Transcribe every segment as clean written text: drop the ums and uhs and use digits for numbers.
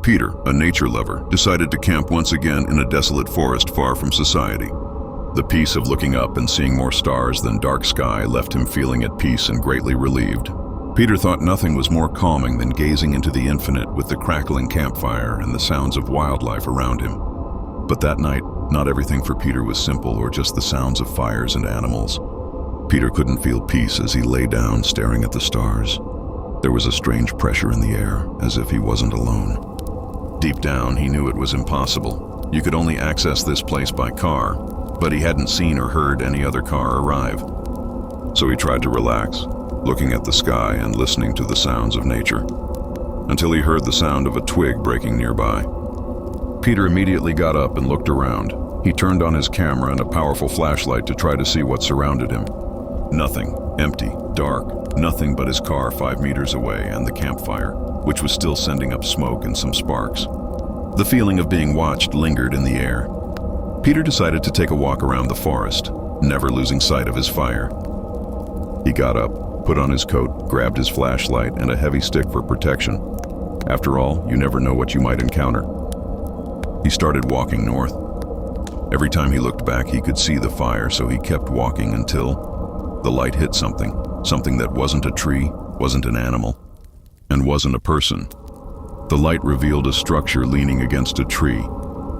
Peter, a nature lover, decided to camp once again in a desolate forest far from society. The peace of looking up and seeing more stars than dark sky left him feeling at peace and greatly relieved. Peter thought nothing was more calming than gazing into the infinite with the crackling campfire and the sounds of wildlife around him. But that night, not everything for Peter was simple or just the sounds of fires and animals. Peter couldn't feel peace as he lay down staring at the stars. There was a strange pressure in the air, as if he wasn't alone. Deep down, he knew it was impossible. You could only access this place by car, but he hadn't seen or heard any other car arrive. So he tried to relax, looking at the sky and listening to the sounds of nature, until he heard the sound of a twig breaking nearby. Peter immediately got up and looked around. He turned on his camera and a powerful flashlight to try to see what surrounded him. Nothing. Empty. Dark. Nothing but his car 5 meters away and the campfire, which was still sending up smoke and some sparks. The feeling of being watched lingered in the air. Peter decided to take a walk around the forest, never losing sight of his fire. He got up, put on his coat, grabbed his flashlight and a heavy stick for protection. After all, you never know what you might encounter. He started walking north. Every time he looked back, he could see the fire, so he kept walking until the light hit something that wasn't a tree, wasn't an animal, and wasn't a person. The light revealed a structure leaning against a tree,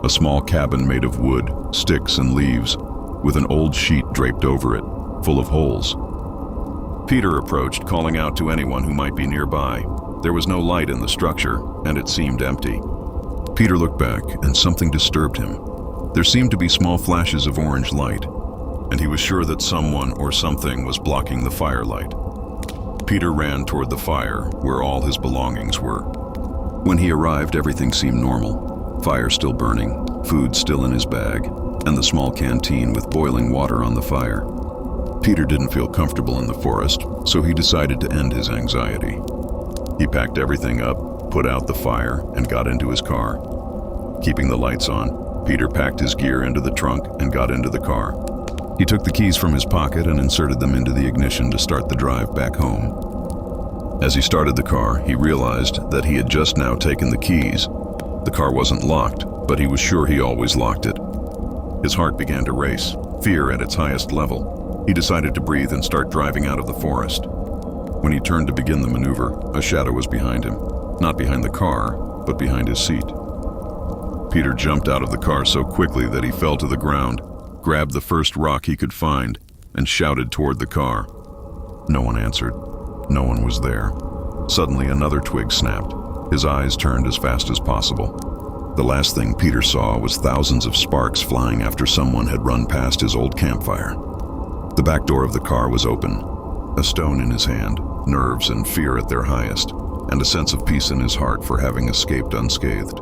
a small cabin made of wood, sticks, and leaves, with an old sheet draped over it, full of holes. Peter approached, calling out to anyone who might be nearby. There was no light in the structure, and it seemed empty. Peter looked back, and something disturbed him. There seemed to be small flashes of orange light, and he was sure that someone or something was blocking the firelight. Peter ran toward the fire, where all his belongings were. When he arrived, everything seemed normal. Fire still burning, food still in his bag, and the small canteen with boiling water on the fire. Peter didn't feel comfortable in the forest, so he decided to end his anxiety. He packed everything up, put out the fire, and got into his car. Keeping the lights on, Peter packed his gear into the trunk and got into the car. He took the keys from his pocket and inserted them into the ignition to start the drive back home. As he started the car, he realized that he had just now taken the keys. The car wasn't locked, but he was sure he always locked it. His heart began to race, fear at its highest level. He decided to breathe and start driving out of the forest. When he turned to begin the maneuver, a shadow was behind him. Not behind the car, but behind his seat. Peter jumped out of the car so quickly that he fell to the ground, grabbed the first rock he could find, and shouted toward the car. No one answered. No one was there. Suddenly, another twig snapped. His eyes turned as fast as possible. The last thing Peter saw was thousands of sparks flying after someone had run past his old campfire. The back door of the car was open. A stone in his hand, nerves and fear at their highest, and a sense of peace in his heart for having escaped unscathed.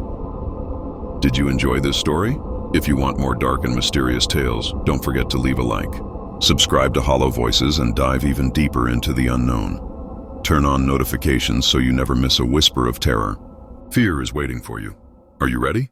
Did you enjoy this story? If you want more dark and mysterious tales, don't forget to leave a like. Subscribe to Hollow Voices and dive even deeper into the unknown. Turn on notifications so you never miss a whisper of terror. Fear is waiting for you. Are you ready?